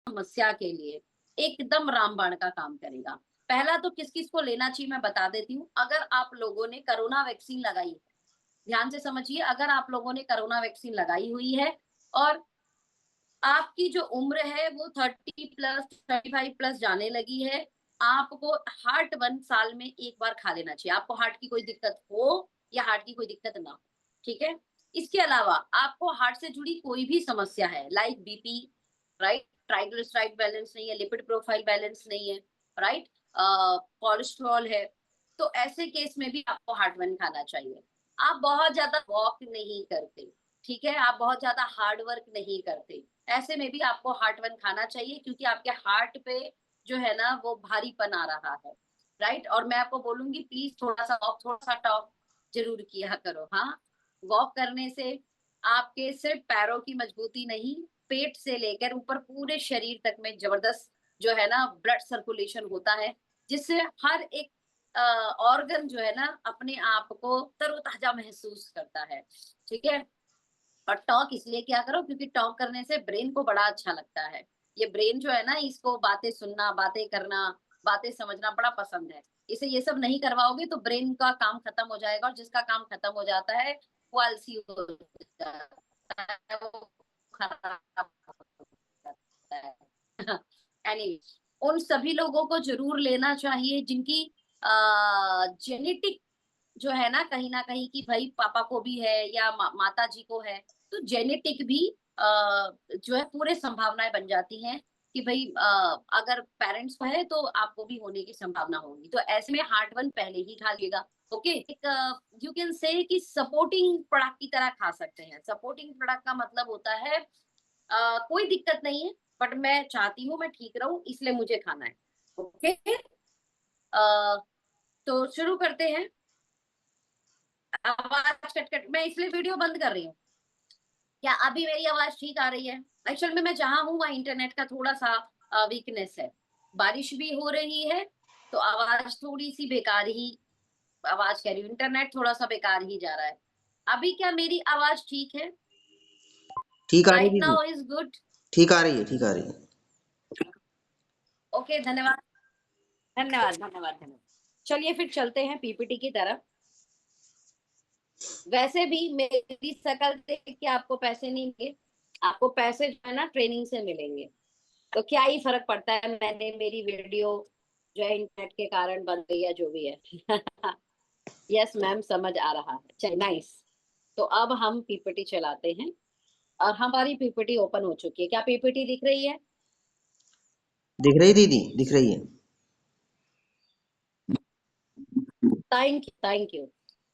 समस्या के लिए एकदम रामबाण का काम करेगा। पहला तो किस किस को लेना चाहिए मैं बता देती हूँ। अगर आप लोगों ने कोरोना वैक्सीन लगाई है, ध्यान से समझिए, अगर आप लोगों ने कोरोना वैक्सीन लगाई हुई है और आपकी जो उम्र है वो 30+ 35+ जाने लगी है, आपको हार्ट 1 साल में एक बार खा लेना चाहिए। आपको हार्ट की कोई दिक्कत हो या हार्ट की कोई दिक्कत ना हो, ठीक है। इसके अलावा आपको हार्ट से जुड़ी कोई भी समस्या है, like BP, right, triglyceride balance नहीं है, लिपिड प्रोफाइल बैलेंस नहीं है, राइट, कोलेस्ट्रॉल है, तो ऐसे केस में भी आपको हार्ट वन खाना चाहिए। आप बहुत ज्यादा वॉक नहीं करते, ठीक है, आप बहुत ज्यादा हार्ड वर्क नहीं करते, ऐसे में भी आपको हार्ट वन खाना चाहिए, क्योंकि आपके हार्ट पे जो है ना वो भारीपन आ रहा है, राइट। और मैं आपको बोलूंगी प्लीज थोड़ा सा वॉक, थोड़ा सा टॉक जरूर किया करो। हाँ, वॉक करने से आपके सिर्फ पैरों की मजबूती नहीं, पेट से लेकर ऊपर पूरे शरीर तक में जबरदस्त जो है ना ब्लड सर्कुलेशन होता है, जिससे हर एक ऑर्गन जो है ना अपने आप को तरोताजा महसूस करता है, ठीक है। और टॉक इसलिए क्या करो क्योंकि टॉक करने से ब्रेन को बड़ा अच्छा लगता है। ये ब्रेन जो है ना इसको बातें सुनना, बातें करना, बातें समझना बड़ा पसंद है। इसे ये सब नहीं करवाओगे तो ब्रेन का काम खत्म हो जाएगा, और जिसका काम खत्म हो जाता है वो आलसी हो जाता है, वो खराब हो जाता है। एनीवे, उन सभी लोगों को जरूर लेना चाहिए जिनकी जेनेटिक जो है ना कहीं की भाई पापा को भी है या माता जी को है, तो जेनेटिक भी जो है पूरे संभावनाएं बन जाती हैं कि भाई अगर पेरेंट्स को है तो आपको भी होने की संभावना होगी, तो ऐसे में हार्ट वन पहले ही खा लेगा। ओके, एक यू कैन से कि सपोर्टिंग प्रोडक्ट की तरह खा सकते हैं। सपोर्टिंग प्रोडक्ट का मतलब होता है कोई दिक्कत नहीं है बट मैं चाहती हूँ मैं ठीक रहूं इसलिए मुझे खाना है। ओके, तो शुरू करते हैं। आवाज कट मैं इसलिए वीडियो बंद कर रही हूँ। क्या अभी मेरी आवाज ठीक आ रही है? एक्चुअल में मैं जहां हूँ वहाँ इंटरनेट का थोड़ा सा वीकनेस है, बारिश भी हो रही है, तो आवाज थोड़ी सी बेकार ही, आवाज कह रही हूँ, इंटरनेट थोड़ा सा बेकार ही जा रहा है। अभी क्या मेरी आवाज ठीक है? ठीक आ रही राइट दीदी, नाउ इज गुड। ठीक आ रही है, ठीक आ रही है। ओके, धन्यवाद धन्यवाद धन्यवाद धन्यवाद। चलिए फिर चलते हैं पीपीटी की तरफ। वैसे भी मेरी शक्ल देख के आपको पैसे नहीं मिलेंगे, आपको पैसे जो है ना ट्रेनिंग से मिलेंगे, तो क्या ही फर्क पड़ता है, मैंने मेरी वीडियो जो है इंटरनेट के कारण बंद गई या जो भी है। यस मैम, समझ आ रहा है, चल नाइस। तो अब हम पीपीटी चलाते हैं और हमारी पीपीटी ओपन हो चुकी है। क्या पीपीटी दिख रही है? दिख रही दीदी, दिख रही है। Thank you thank you.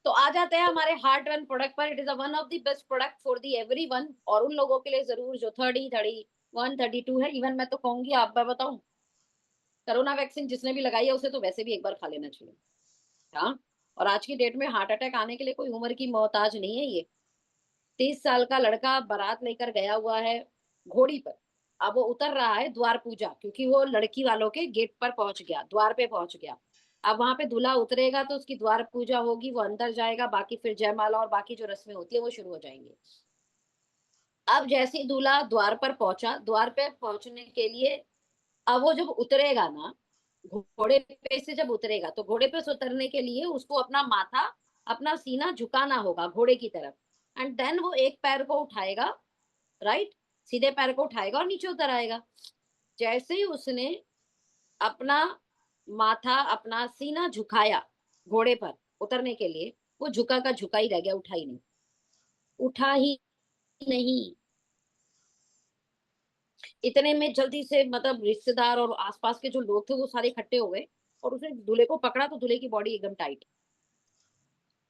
तो आ जाते हैं हमारे हार्ट वन प्रोडक्ट पर। It is one of the best product for the everyone, और उन लोगों के लिए जरूर जो 30 31 32 है। इवन मैं तो कहूंगी, आप मैं बताऊं, कोरोना वैक्सीन जिसने भी लगाई है उसे तो वैसे भी एक बार खा लेना चाहिए। हाँ, और आज की डेट में हार्ट अटैक आने के लिए कोई उम्र की मोहताज नहीं है ये। 30 साल का लड़का बारात लेकर गया हुआ है घोड़ी पर, अब वो उतर रहा है द्वार पूजा, क्योंकि वो लड़की वालों के गेट पर पहुंच गया, द्वार पे पहुंच गया। अब वहां पे दूल्हा उतरेगा तो उसकी द्वार पूजा होगी, वो अंदर जाएगा, बाकी फिर जयमाला और बाकी जो रस्में होती है वो शुरू हो जाएंगी। अब जैसे ही दूल्हा द्वार पर पहुंचा, द्वार पे पहुंचने के लिए अब वो जब उतरेगा ना, घोड़े पे से जब उतरेगा तो घोड़े पे से उतरने के लिए उसको अपना माथा, अपना सीना झुकाना होगा घोड़े की तरफ, एंड देन वो एक पैर को उठाएगा, राइट, सीधे पैर को उठाएगा और नीचे उतर आएगा। जैसे ही उसने अपना माथा, अपना सीना झुकाया घोड़े पर उतरने के लिए, वो झुका का झुका ही रह गया, उठा ही नहीं, उठा ही नहीं। इतने में जल्दी से मतलब रिश्तेदार और आसपास के जो लोग थे वो सारे इकट्ठे हो गए, और उसने दूल्हे को पकड़ा तो दूल्हे की बॉडी एकदम tight.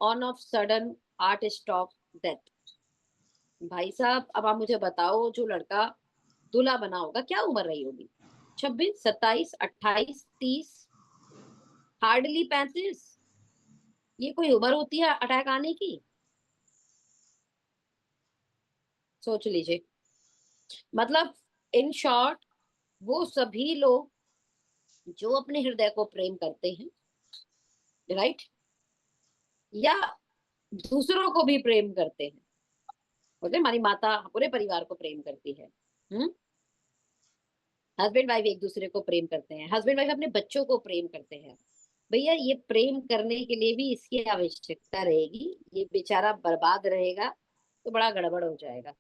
On off sudden heart stop, death. भाई साहब, अब आप मुझे बताओ, जो लड़का दूल्हा बना होगा क्या उम्र रही होगी? 26 27 28 30, हार्डली 35। ये कोई उम्र होती है अटैक आने की? सोच लीजिए। मतलब इन शॉर्ट, वो सभी लोग जो अपने हृदय को प्रेम करते हैं, राइट, या दूसरों को भी प्रेम करते हैं, बोलते हमारी माता पूरे परिवार को प्रेम करती है, हम्म, हस्बैंड वाइफ एक दूसरे को प्रेम करते हैं, हस्बैंड वाइफ अपने बच्चों को प्रेम करते हैं। भैया ये प्रेम करने के लिए भी इसकी आवश्यकता रहेगी, ये बेचारा बर्बाद रहेगा तो बड़ा गड़बड़ हो जाएगा।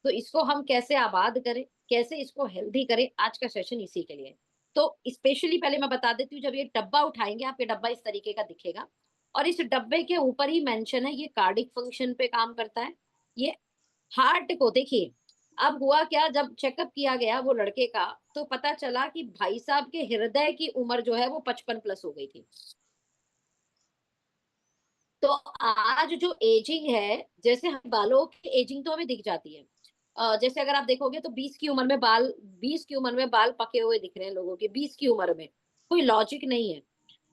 तो इसको हम कैसे आबाद करें, कैसे इसको हेल्दी करें, आज का सेशन इसी के लिए है। तो स्पेशली पहले मैं बता देती हूँ, जब ये डब्बा उठाएंगे आपके डब्बा इस तरीके का दिखेगा, और इस डब्बे के ऊपर ही मेंशन है ये कार्डिक फंक्शन पे काम करता है। ये हार्ट को देखिए, अब हुआ क्या, जब चेकअप किया गया वो लड़के का, तो पता चला कि भाई साहब के हृदय की उम्र जो है वो 55+ हो गई थी। तो आज जो एजिंग है, जैसे हम बालों की एजिंग तो हमें दिख जाती है, जैसे अगर आप देखोगे तो 20 की उम्र में बाल, 20 की उम्र में बाल पके हुए दिख रहे हैं लोगों के, 20 की उम्र में, कोई लॉजिक नहीं है।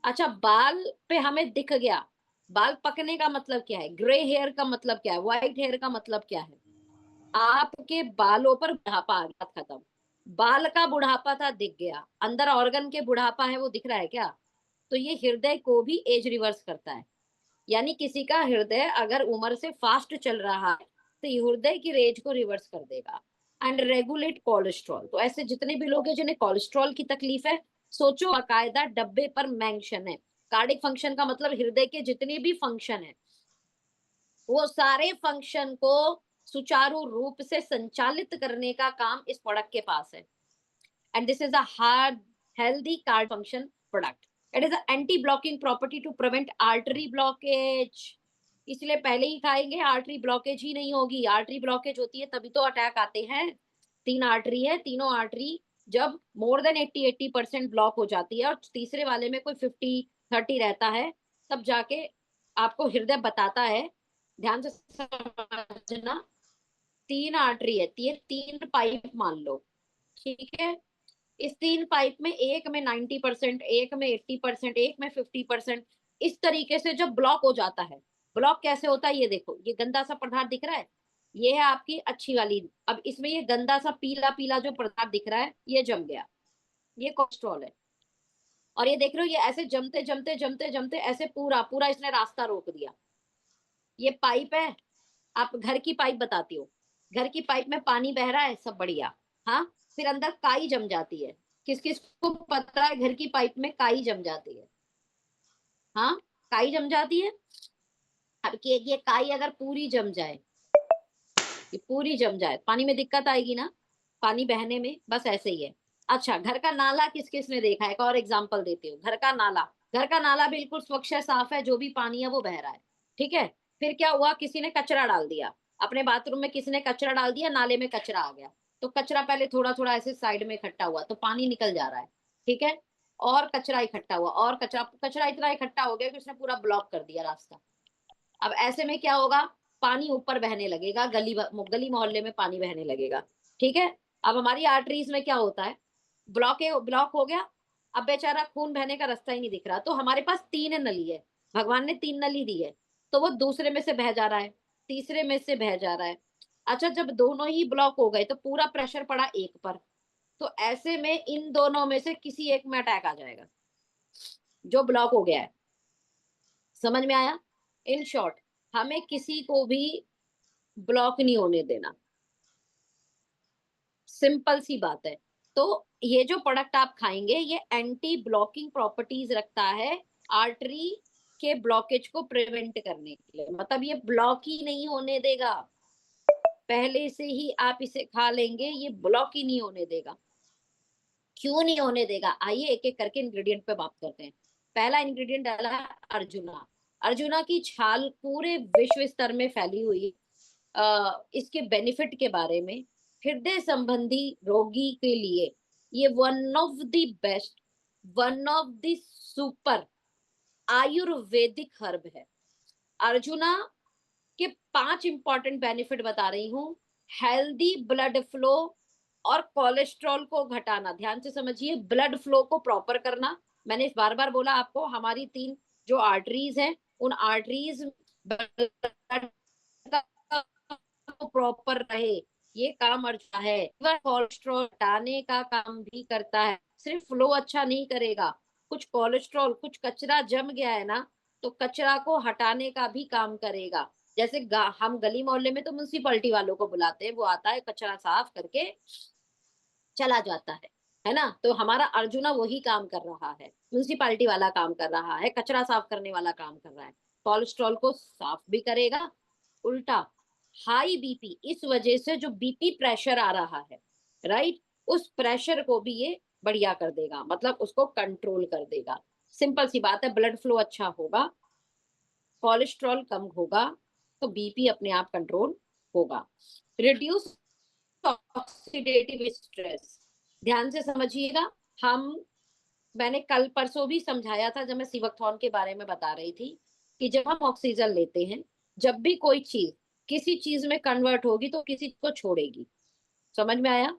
अच्छा, बाल पे हमें दिख गया, बाल पकने का मतलब क्या है, ग्रे हेयर का मतलब क्या है, व्हाइट हेयर का मतलब क्या है, आपके बालों पर बुढ़ापा आ गया, खत्म। बाल का बुढ़ापा था, दिख गया, अंदर ऑर्गन के बुढ़ापा है वो दिख रहा है क्या? तो ये हृदय को भी एज रिवर्स करता है। यानी किसी का हृदय अगर उम्र से फास्ट चल रहा है तो ये हृदय की रेज को रिवर्स कर देगा। एंड रेगुलेट कोलेस्ट्रॉल, तो ऐसे जितने भी लोग हैं जिन्हें कोलेस्ट्रॉल की तकलीफ है, सोचो बाकायदा डब्बे पर मेंशन है। कार्डिक फंक्शन का मतलब हृदय के जितने भी फंक्शन है, वो सारे फंक्शन को सुचारू रूप से संचालित करने का काम इस प्रोडक्ट के पास है। And this is a heart healthy card function product. It is a anti blocking property to prevent artery blockage. इसलिए पहले ही खाएंगे, आर्टरी ब्लॉकेज ही नहीं होगी। आर्टरी ब्लॉकेज होती है तभी तो अटैक आते हैं। 3 आर्टरी है, तीनों आर्टरी जब मोर देन 80% ब्लॉक हो जाती है और तीसरे वाले में कोई 50-30 रहता है, तब जाके आपको हृदय बताता है। ध्यान से समझना, 3 आर्टरी है, तीन पाइप मान लो, ठीक है। इस 3 पाइप में एक में 90%, एक में 80%, एक में 50%, इस तरीके से जब ब्लॉक हो जाता है। ब्लॉक कैसे होता है, ये देखो, ये गंदा सा पदार्थ दिख रहा है, ये है आपकी अच्छी वाली। अब इसमें ये गंदा सा पीला पीला जो पदार्थ दिख रहा है, ये जम गया, ये कोलेस्ट्रॉल है। और ये देख रहे हो, ये ऐसे जमते जमते जमते जमते ऐसे पूरा पूरा इसने रास्ता रोक दिया। ये पाइप है, आप घर की पाइप बताती हो, घर की पाइप में पानी बह रहा है, सब बढ़िया। हाँ, फिर अंदर काई जम जाती है। किस किस को पता है घर की पाइप में काई जम जाती है? हाँ, काई जम जाती है। अब कि ये काई अगर पूरी जम जाए, ये पूरी जम जाए, पानी में दिक्कत आएगी ना, पानी बहने में, बस ऐसे ही है। अच्छा, घर का नाला किस किस ने देखा है, एक और एग्जांपल देती हूँ। घर का नाला, घर का नाला बिल्कुल स्वच्छ है, साफ है, जो भी पानी है वो बह रहा है, ठीक है। फिर क्या हुआ, किसी ने कचरा डाल दिया अपने बाथरूम में, किसी ने कचरा डाल दिया, नाले में कचरा आ गया। तो कचरा पहले थोड़ा थोड़ा ऐसे साइड में इकट्ठा हुआ तो पानी निकल जा रहा है, ठीक है। और कचरा इकट्ठा हुआ, और कचरा कचरा इतना इकट्ठा हो गया कि उसने पूरा ब्लॉक कर दिया रास्ता। अब ऐसे में क्या होगा, पानी ऊपर बहने लगेगा, गली मोहल्ले में पानी बहने लगेगा, ठीक है। अब हमारी आर्टरीज में क्या होता है, ब्लॉक हो गया, अब बेचारा खून बहने का रास्ता ही नहीं दिख रहा। तो हमारे पास 3 नली है, भगवान ने 3 नली दी है, तो वो दूसरे में से बह जा रहा है, तीसरे में से बह जा रहा है। अच्छा, जब दोनों ही ब्लॉक हो गए तो पूरा प्रेशर पड़ा एक पर, तो ऐसे में इन दोनों में से किसी एक में अटैक आ जाएगा जो ब्लॉक हो गया है। समझ में आया? इन शॉर्ट, हमें किसी को भी ब्लॉक नहीं होने देना, सिंपल सी बात है। तो ये जो प्रोडक्ट आप खाएंगे ये एंटी ब्लॉकिंग प्रॉपर्टीज रखता है, आर्टरी के ब्लॉकेज को प्रिवेंट करने के लिए, मतलब ये ब्लॉक ही नहीं होने देगा। पहले से ही आप इसे खा लेंगे, ये ब्लॉक ही नहीं होने देगा। क्यों नहीं होने देगा, आइए एक एक करके इंग्रेडिएंट पे बात करते हैं। पहला इंग्रेडिएंट डाला है अर्जुना। अर्जुना की छाल पूरे विश्व स्तर में फैली हुई, इसके बेनिफिट के बारे में, हृदय संबंधी रोगी के लिए ये one of the best, one of the super Ayurvedic herb है। अर्जुना के 5 इंपॉर्टेंट बेनिफिट बता रही हूँ। हेल्दी ब्लड फ्लो और कोलेस्ट्रॉल को घटाना, ध्यान से समझिए, ब्लड फ्लो को प्रॉपर करना। मैंने बार बार बोला आपको, हमारी 3 जो आर्टरीज हैं, उन आर्टरीज प्रॉपर रहे, ये काम अर्जुना है। कोलेस्ट्रॉल हटाने का काम भी करता है, सिर्फ फ्लो अच्छा नहीं करेगा, कुछ कोलेस्ट्रॉल, कुछ कचरा जम गया है ना, तो कचरा को हटाने का भी काम करेगा। जैसे हम गली मोहल्ले में तो म्युनिसिपैलिटी वालों को बुलाते हैं, वो आता है कचरा साफ करके चला जाता है, है ना। तो हमारा अर्जुना वही काम कर रहा है, म्यूनिसिपालिटी वाला काम कर रहा है, कचरा साफ करने वाला काम कर रहा है, कोलेस्ट्रॉल को साफ भी करेगा। उल्टा हाई बीपी, इस वजह से जो बीपी प्रेशर आ रहा है, राइट, उस प्रेशर को भी ये बढ़िया कर देगा, मतलब उसको कंट्रोल कर देगा। सिंपल सी बात है, ब्लड फ्लो अच्छा होगा, कोलेस्ट्रॉल कम होगा, तो बीपी अपने आप कंट्रोल होगा। रिड्यूस ऑक्सीडेटिव स्ट्रेस, ध्यान से समझिएगा। हम मैंने कल परसों भी समझाया था जब मैं सिवकथॉर्न के बारे में बता रही थी कि जब हम ऑक्सीजन लेते हैं, जब भी कोई चीज किसी चीज में कन्वर्ट होगी तो किसी को छोड़ेगी। समझ में आया।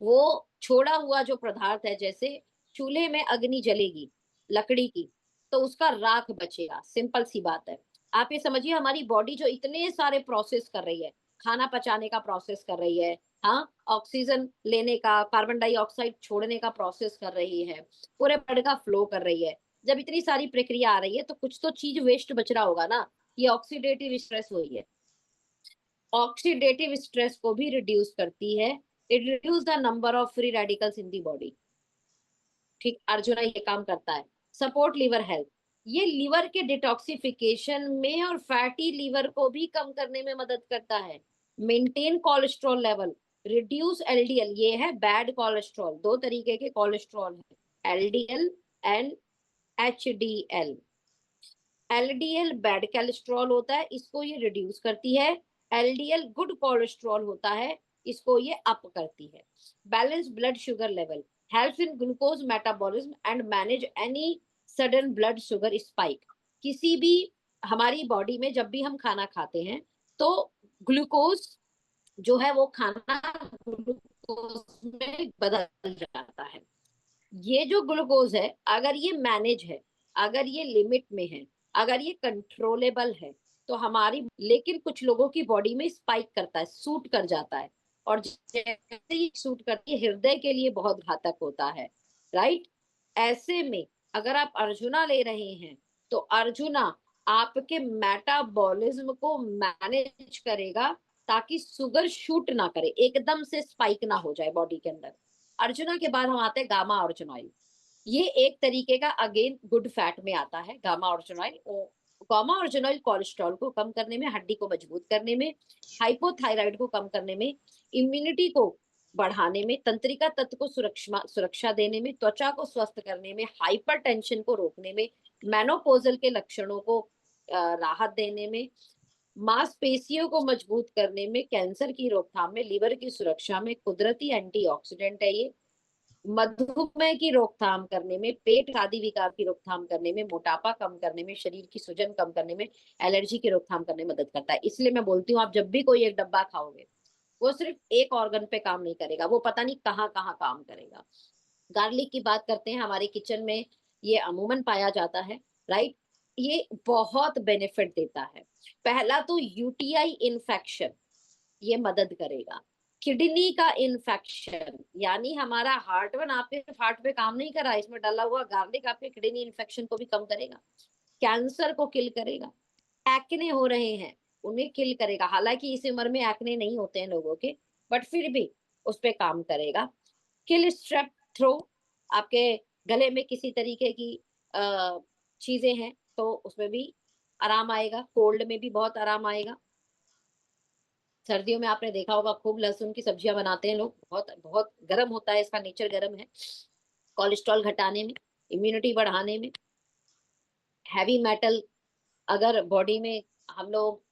वो छोड़ा हुआ जो पदार्थ है, जैसे चूल्हे में अग्नि जलेगी लकड़ी की, तो उसका राख बचेगा। सिंपल सी बात है। आप ये समझिए, हमारी बॉडी जो इतने सारे प्रोसेस कर रही है, खाना पचाने का प्रोसेस कर रही है, हाँ, ऑक्सीजन लेने का, कार्बन डाइऑक्साइड छोड़ने का प्रोसेस कर रही है, पूरे ब्लड का फ्लो कर रही है। जब इतनी सारी प्रक्रिया आ रही है तो कुछ तो चीज वेस्ट बच रहा होगा ना। ये ऑक्सीडेटिव स्ट्रेस हुई है। ऑक्सीडेटिव स्ट्रेस को भी रिड्यूस करती है। It reduce the number of free radicals in the body. ठीक, अर्जुना ये काम करता है। सपोर्ट लीवर हेल्थ, ये लीवर के डिटॉक्सिफिकेशन में और फैटी लीवर को भी कम करने में मदद करता है। Maintain cholesterol level, reduce LDL, ये है बैड कोलेस्ट्रॉल। दो तरीके के कोलेस्ट्रॉल है, LDL and HDL. LDL bad cholesterol होता है, इसको ये रिड्यूस करती है। एलडीएल गुड कोलेस्ट्रॉल होता है, इसको ये अप करती है। Balance blood sugar level, help in glucose metabolism and manage any sudden blood sugar spike. किसी भी हमारी बॉडी में जब भी हम खाना खाते हैं तो ग्लूकोज जो है वो खाना ग्लूकोज में बदल जाता है। ये जो ग्लूकोज है, अगर ये मैनेज है, अगर ये लिमिट में है, अगर ये कंट्रोलेबल है, तो हमारी, लेकिन कुछ लोगों की बॉडी में स्पाइक करता है, सूट कर जाता है, और जैसे ही सूट करती है हृदय के लिए बहुत घातक होता है, राइट। ऐसे में अगर आप अर्जुना ले रहे हैं तो अर्जुना आपके मेटाबॉलिज्म को मैनेज करेगा, ताकि शुगर शूट ना करे, एकदम से स्पाइक ना हो जाए बॉडी के अंदर। अर्जुना के बाद हम आते हैं गामा अर्जुन ऑयल। ये एक तरीके का अगेन गुड फैट में आता है gamma Arjun oil. Gamma Arjun oil cholesterol को कम करने में, हड्डी को मजबूत करने में, हाइपोथायराइड को कम करने में, इम्यूनिटी को बढ़ाने में, तंत्रिका तत्व को सुरक्षा देने में, त्वचा को स्वस्थ करने में, हाइपरटेंशन को रोकने में, मेनोपॉजल के लक्षणों को राहत देने में, मांसपेशियों को मजबूत करने में, कैंसर की रोकथाम में, लिवर की सुरक्षा में, कुदरती एंटीऑक्सीडेंट है ये, मधुमेह की रोकथाम करने में, पेट आदि विकार की रोकथाम करने में, मोटापा कम करने में, शरीर की सूजन कम करने में, एलर्जी की रोकथाम करने में मदद करता है। इसलिए मैं बोलती हूँ, आप जब भी कोई एक डब्बा खाओगे, वो सिर्फ एक ऑर्गन पे काम नहीं करेगा, वो पता नहीं कहाँ कहाँ काम करेगा। गार्लिक की बात करते हैं, हमारे किचन में ये अमूमन पाया जाता है, राइट। ये बहुत बेनिफिट देता है। पहला तो यूटीआई इन्फेक्शन ये मदद करेगा। किडनी का इन्फेक्शन, यानी हमारा हार्ट वन आपके हार्ट पे काम नहीं कर रहा है, इसमें डाला हुआ गार्लिक आपके किडनी इन्फेक्शन को भी कम करेगा, कैंसर को किल करेगा। एक्ने हो रहे हैं उन्हें किल करेगा, हालांकि इस उम्र में एक्ने नहीं होते हैं लोगों के, बट फिर भी उस पे काम करेगा। किल स्ट्रेप थ्रो, आपके गले में किसी तरीके की चीजें हैं तो उसमें भी आराम आएगा, कोल्ड में भी बहुत आराम आएगा। सर्दियों में आपने देखा होगा खूब लहसुन की सब्जियां बनाते हैं लोग, बहुत बहुत गर्म होता है, इसका नेचर गर्म है। कोलेस्ट्रॉल घटाने में, इम्यूनिटी बढ़ाने में, हैवी मेटल, अगर बॉडी में हम लोग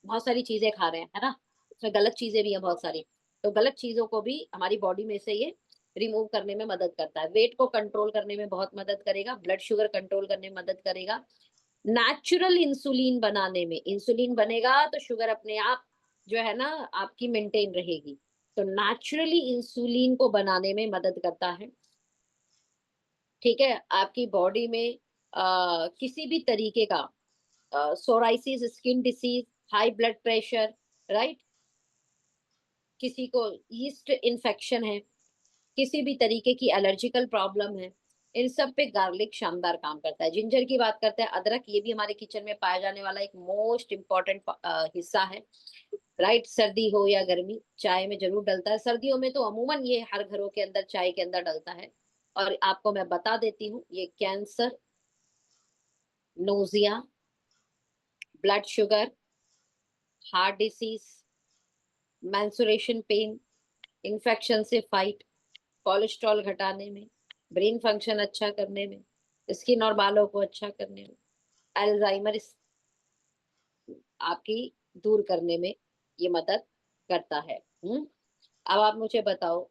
बहुत सारी चीजें खा रहे हैं, है ना, उसमें गलत चीजें भी हैं बहुत सारी, तो गलत चीजों को भी हमारी बॉडी में से ये रिमूव करने में मदद करता है। वेट को कंट्रोल करने में बहुत मदद करेगा, ब्लड शुगर कंट्रोल करने में मदद करेगा, नेचुरल इंसुलिन बनाने में, इंसुलिन बनेगा तो शुगर अपने आप जो है ना आपकी मेंटेन रहेगी, तो नेचुरली इंसुलिन को बनाने में मदद करता है। ठीक है, आपकी बॉडी में किसी भी तरीके का psoriasis, skin disease, high blood pressure, right, किसी को यीस्ट इन्फेक्शन है, किसी भी तरीके की एलर्जिकल प्रॉब्लम है, इन सब पे गार्लिक शानदार काम करता है। जिंजर की बात करते हैं, अदरक, ये भी हमारे किचन में पाया जाने वाला एक मोस्ट इम्पॉर्टेंट हिस्सा है। राइट, सर्दी हो या गर्मी चाय में जरूर डलता है। सर्दियों में तो अमूमन ये हर घरों के अंदर चाय के अंदर डलता है। और आपको मैं बता देती हूँ, ये cancer, nausea, blood sugar, heart disease, menstruation pain, infection से फाइट, कोलेस्ट्रॉल घटाने में, ब्रेन फंक्शन अच्छा करने में, स्किन और बालों को अच्छा करने में, अल्जाइमर आपकी दूर करने में ये मदद करता है। अब आप मुझे बताओ,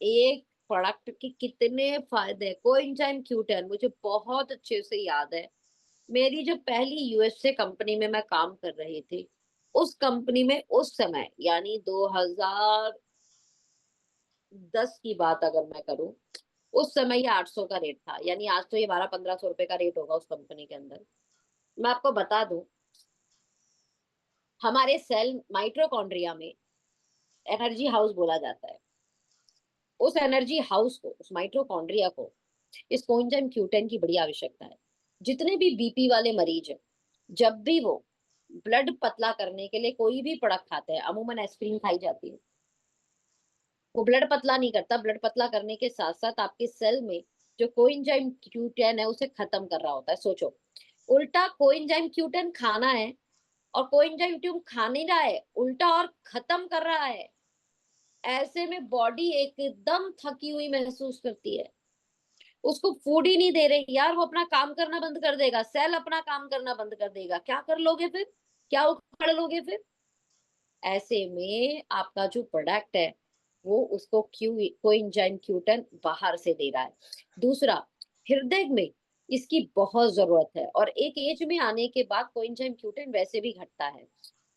एक प्रोडक्ट के कितने फायदे हैं। कोएंजाइम Q10 मुझे बहुत अच्छे से याद है। मेरी जो पहली यूएसए कंपनी में मैं काम कर रही थी, उस कंपनी में उस समय यानी 2010 की बात अगर मैं करूं, उस समय ये 800 का रेट था। यानी आज तो ये 1200-1500 रुपए का रेट होगा उस कंपनी के अंदर। मैं आपको बता दूं, हमारे सेल माइटोकॉन्ड्रिया में एनर्जी हाउस बोला जाता है। उस एनर्जी हाउस को, उस माइटोकॉन्ड्रिया को इस कोएंजाइम Q10 की बड़ी आवश्यकता है। जितने भी बीपी वाले मरीज हैं, जब भी वो ब्लड पतला करने के लिए कोई भी प्रोडक्ट खाते हैं, अमूमन एस्पिरिन खाई जाती है, वो ब्लड पतला नहीं करता। ब्लड पतला करने के साथ साथ आपके सेल में जो कोएंजाइम Q10 है उसे खत्म कर रहा होता है। सोचो, उल्टा कोएंजाइम Q10 खाना है और कोएंजाइम ट्यूब खा नहीं रहा है, उल्टा और खत्म कर रहा है। ऐसे में बॉडी एकदम थकी हुई महसूस करती है। उसको फूड ही नहीं दे रहे यार, वो अपना काम करना बंद कर देगा, सेल अपना काम करना बंद कर देगा। क्या कर लोगे फिर, क्या उखाड़ लोगे फिर? ऐसे में आपका जो प्रोडक्ट है वो उसको कोएंजाइम Q10 बाहर से दे रहा है। दूसरा, हृदय में इसकी बहुत जरूरत है, और एक एज में आने के बाद कोएंजाइम Q10 वैसे भी घटता है,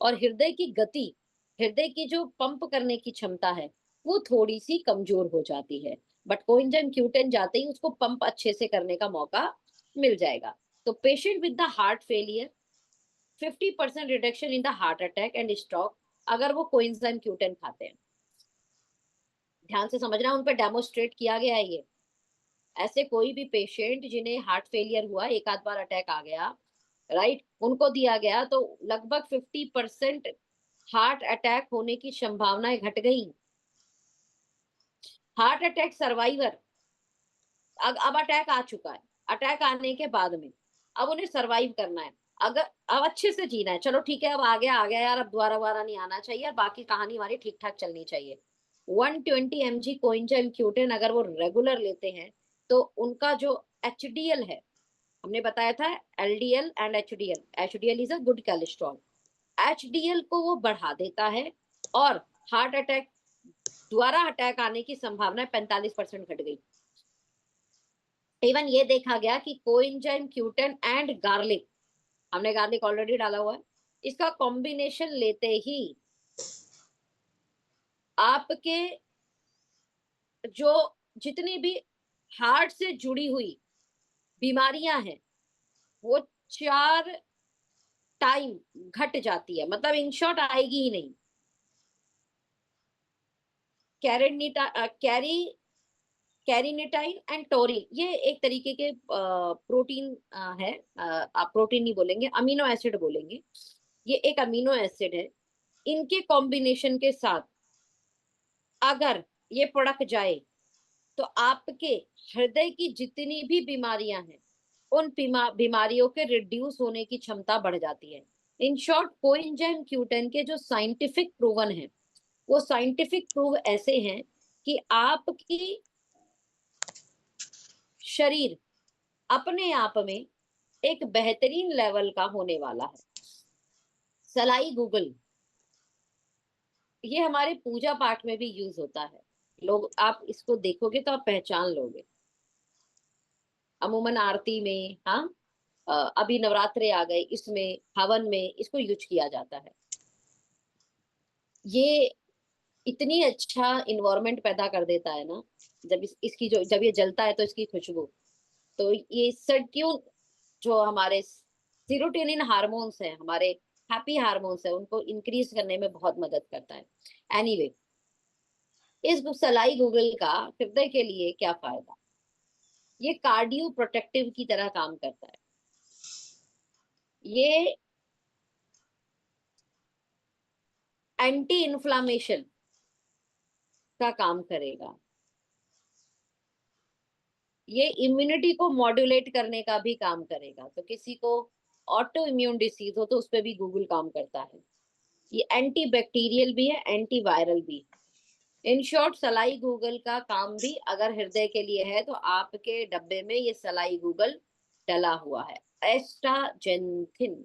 और हृदय की गति, हृदय की जो पंप करने की क्षमता है वो थोड़ी सी कमजोर हो जाती है। बट कोएंजाइम Q10 जाते ही उसको पंप अच्छे से करने का मौका मिल जाएगा। तो patient with the heart failure, 50% reduction in the heart attack and stroke, अगर वो कोएंजाइम Q10 खाते हैं। ध्यान से समझना, उन पर डेमोस्ट्रेट किया गया है ये। ऐसे कोई भी पेशेंट जिन्हें हार्ट फेलियर हुआ, एक आध बार अटैक आ गया, राइट, उनको दिया गया तो लगभग 50% हार्ट अटैक होने की संभावनाएं घट गई। हार्ट अटैक सर्वाइवर, अब अटैक आ चुका है, अटैक आने के बाद में अब उन्हें सरवाइव करना है। अगर अब अच्छे से जीना है, चलो ठीक है, अब आ गया यार, अब दोबारा दोबारा नहीं आना चाहिए, बाकी कहानी हमारी ठीक ठाक चलनी चाहिए। 120 mg कोएंजाइम Q10 अगर वो रेगुलर लेते हैं तो उनका जो HDL है, हमने बताया था LDL and HDL, HDL is a good cholesterol, HDL को वो बढ़ा देता है, और हार्ट अटैक, दोबारा अटैक आने की संभावना 45% घट गई। इवन ये देखा गया कि कोएंजाइम Q10 एंड गार्लिक, हमने गार्लिक ऑलरेडी डाला हुआ है, इसका कॉम्बिनेशन लेते ही आपके जो जितनी भी हार्ट से जुड़ी हुई बीमारियां हैं वो 4 टाइम घट जाती है, मतलब इन शॉर्ट आएगी ही नहीं। कैरेनिटा कैरी कैरिनेटाइन एंड टोरिन, ये एक तरीके के प्रोटीन है, आप प्रोटीन नहीं बोलेंगे, अमीनो एसिड बोलेंगे। ये एक अमीनो एसिड है। इनके कॉम्बिनेशन के साथ अगर ये प्रोडक्ट जाए तो आपके हृदय की जितनी भी बीमारियां हैं उन बीमारियों के रिड्यूस होने की क्षमता बढ़ जाती है। इन शॉर्ट, कोएंजाइम Q10 के जो साइंटिफिक प्रूवन है, वो साइंटिफिक प्रूव ऐसे हैं कि आपकी शरीर अपने आप में एक बेहतरीन लेवल का होने वाला है। सलाई गूगल, ये हमारे पूजा पाठ में भी यूज होता है। लोग, आप इसको देखोगे तो आप पहचान लोगे, अमूमन आरती में, हाँ, अभी नवरात्रे आ गए, इसमें हवन में इसको यूज किया जाता है। ये इतनी अच्छा इन्वायरमेंट पैदा कर देता है ना, जब इसकी जो, जब ये जलता है तो इसकी खुशबू, तो ये सर्क्यून, जो हमारे सीरोटोनिन हार्मोन्स हैं, हमारे हैप्पी हार्मोन्स है, उनको इंक्रीज करने में बहुत मदद करता है। एनीवे, इस सलाई गूगल का हृदय के लिए क्या फायदा, ये कार्डियो प्रोटेक्टिव की तरह काम करता है। ये एंटी इन्फ्लामेशन का काम करेगा, ये इम्यूनिटी को मॉड्यूलेट करने का भी काम करेगा। तो किसी को ऑटो इम्यून डिसीज हो तो उस पर भी गूगल काम करता है। ये एंटी बैक्टीरियल भी है, एंटी वायरल भी है। इन शॉर्ट सलाई गूगल का काम भी अगर हृदय के लिए है तो आपके डब्बे में ये सलाई गूगल डला हुआ है। Astaxanthin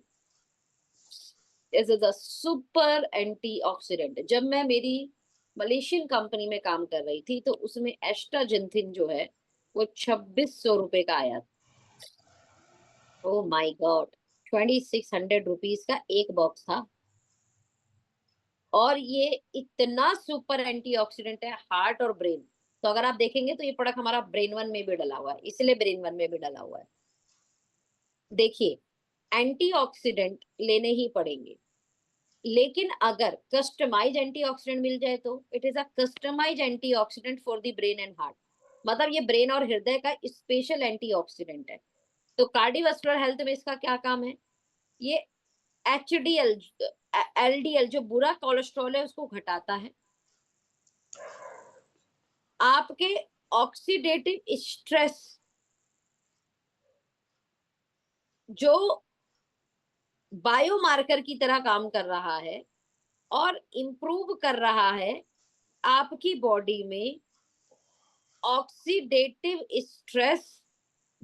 is the super antioxidant. जब मैं मेरी मलेशियन कंपनी में काम कर रही थी तो उसमें एस्टाजेंथिन जो है वो 2600 रुपए का आया था। ओ माई गॉड, 2600 रुपीज का एक बॉक्स था। और ये इतना सुपर एंटीऑक्सीडेंट है हार्ट और ब्रेन। तो अगर आप देखेंगे तो ये प्रोडक्ट हमारा ब्रेन वन में भी डला हुआ है, इसलिए ब्रेन वन में भी डला हुआ है। देखिए, एंटीऑक्सीडेंट लेने ही पड़ेंगे, लेकिन अगर कस्टमाइज एंटीऑक्सीडेंट मिल जाए तो it is a customise antioxidant for the brain and heart. मतलब ये ब्रेन और हृदय का स्पेशल एंटीऑक्सीडेंट है। तो कार्डियोवास्कुलर हेल्थ में इसका क्या काम है? ये एचडीएल एलडीएल जो बुरा कोलेस्ट्रॉल है उसको घटाता है। आपके ऑक्सीडेटिव स्ट्रेस जो बायोमार्कर की तरह काम कर रहा है और इंप्रूव कर रहा है आपकी बॉडी में ऑक्सीडेटिव स्ट्रेस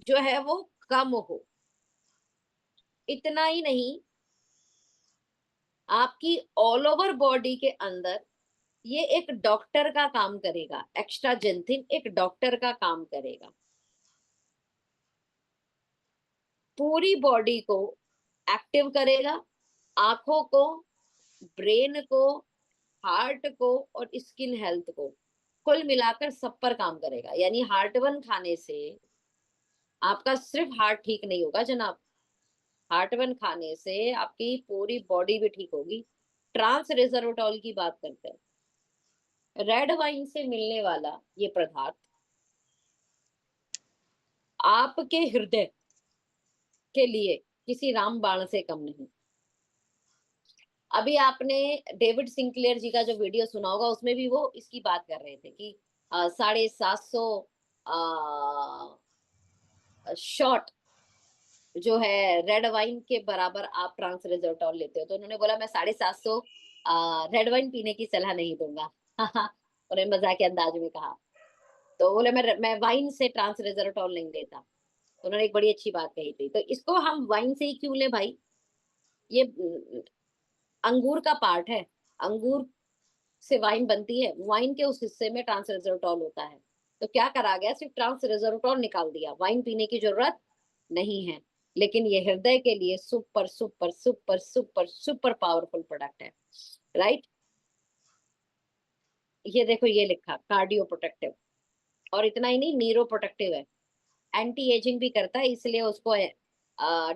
जो है वो कम हो। इतना ही नहीं, आपकी ऑल ओवर बॉडी के अंदर ये एक डॉक्टर का काम करेगा। एक्स्ट्राजेंथिन एक डॉक्टर का काम करेगा, पूरी बॉडी को एक्टिव करेगा, आंखों को, ब्रेन को, हार्ट को और स्किन हेल्थ को, कुल मिलाकर सब पर काम करेगा। यानी हार्ट वन खाने से आपका सिर्फ हार्ट ठीक नहीं होगा जनाब, हार्ट वन खाने से आपकी पूरी बॉडी भी ठीक होगी। ट्रांस रेजर्वाटोल की बात करते हैं, रेड वाइन से मिलने वाला ये पदार्थ आपके हृदय के लिए किसी रामबाण से कम नहीं। अभी आपने डेविड सिंक्लेयर जी का जो वीडियो सुना होगा उसमें भी वो इसकी बात कर रहे थे कि 750 शॉट जो है रेड वाइन के बराबर आप ट्रांस रेजर्वाटोल लेते हो। तो उन्होंने बोला मैं 750 रेड वाइन पीने की सलाह नहीं दूंगा। उन्होंने मजाक के अंदाज में कहा। तो बोले मैं वाइन से ट्रांस रेजर्वाटोल नहीं लेता। तो उन्होंने एक बड़ी अच्छी बात कही थी। तो इसको हम वाइन से ही क्यों ले भाई? ये अंगूर का पार्ट है, अंगूर से वाइन बनती है, वाइन के उस हिस्से में ट्रांस रेजर्वाटोल होता है। तो क्या करा गया, सिर्फ ट्रांस रेजर्वाटोल निकाल दिया, वाइन पीने की जरूरत नहीं है। लेकिन ये हृदय के लिए super super super super super powerful product है, राइट। ये देखो, ये लिखा कार्डियो प्रोटेक्टिव, और इतना ही नहीं, नीरो प्रोटेक्टिव है, एंटी एजिंग भी करता है, इसलिए उसको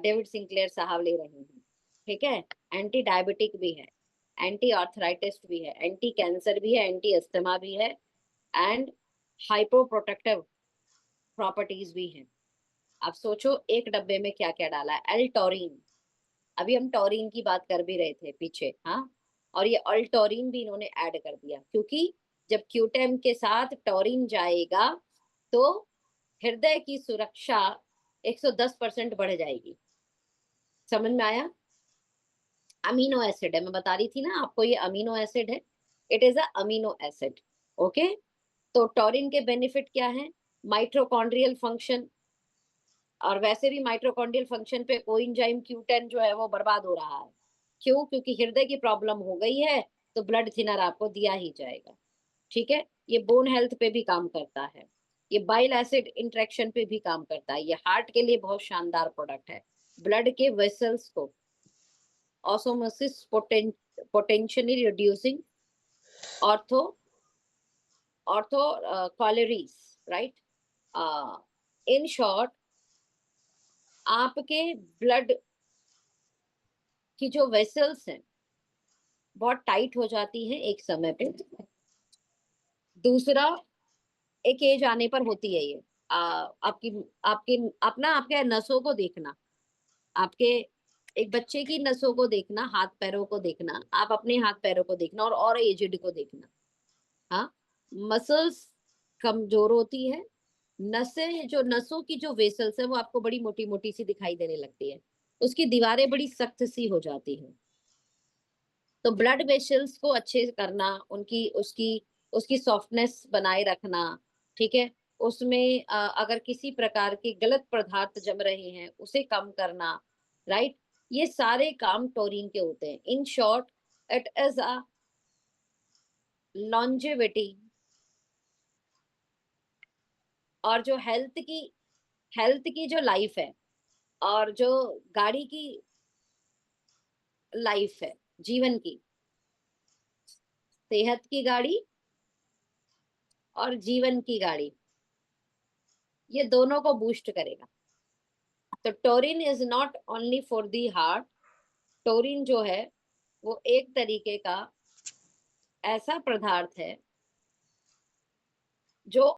डेविड सिंक्लेयर साहब ले रहे हैं। ठीक है, एंटी डायबिटिक भी है, एंटी आर्थराइटिस भी है, एंटी कैंसर भी है, एंटी अस्थमा भी है, एंड हाइपो प्रोटेक्टिव प्रॉपर्टीज भी हैं। आप सोचो एक डब्बे में क्या क्या डाला है। एल टॉरिन, अभी हम टॉरिन की बात कर भी रहे थे पीछे, हाँ, और ये अल टॉरिन भी इन्होंने ऐड कर दिया, क्योंकि जब क्यूटेम के साथ टॉरिन जाएगा तो हृदय की सुरक्षा 110% बढ़ जाएगी। समझ में आया? अमीनो एसिड है, मैं बता रही थी ना आपको, ये अमीनो एसिड है, it is a amino acid. Okay, तो टॉरिन के बेनिफिट क्या है? माइट्रोकॉन्ड्रियल फंक्शन, और वैसे भी माइट्रोकॉन्ड्रियल फंक्शन पे कोएंजाइम Q10 जो है वो बर्बाद हो रहा है। क्यों? क्योंकि हृदय की प्रॉब्लम हो गई है तो ब्लड थिनर आपको दिया ही जाएगा। ठीक है, ये बोन हेल्थ पे भी काम करता है, ये बाइल एसिड इंट्रैक्शन पे भी काम करता है, ये हार्ट के लिए बहुत शानदार प्रोडक्ट है, ब्लड के वेसल्स को osmosis potentially reducing, ortho ortho Coleridge, right. In short, आपके ब्लड की जो वेसल्स हैं बहुत टाइट हो जाती हैं एक समय पे। दूसरा, एक एज आने पर होती है ये, आपकी आपकी अपना आपके नसों को देखना, आपके एक बच्चे की नसों को देखना, हाथ पैरों को देखना, आप अपने हाथ पैरों को देखना और एजेड को देखना। हाँ, मसल्स कमजोर होती है, नसें जो नसों की जो वेसल्स है वो आपको बड़ी मोटी मोटी सी दिखाई देने लगती है, उसकी दीवारें बड़ी सख्त सी हो जाती हैं। तो ब्लड वेसल्स को अच्छे से करना, उनकी उसकी उसकी सॉफ्टनेस बनाए रखना, ठीक है। उसमें अगर किसी प्रकार के गलत पदार्थ जम रहे हैं उसे कम करना, राइट। ये सारे काम टोरिन के होते हैं। In short, it is a longevity. और जो हेल्थ की जो लाइफ है, और जो गाड़ी की लाइफ है, जीवन की, सेहत की गाड़ी और जीवन की गाड़ी, ये दोनों को बूस्ट करेगा। तो Turin is not only for the heart. Turin जो है वो एक तरीके का ऐसा पदार्थ है जो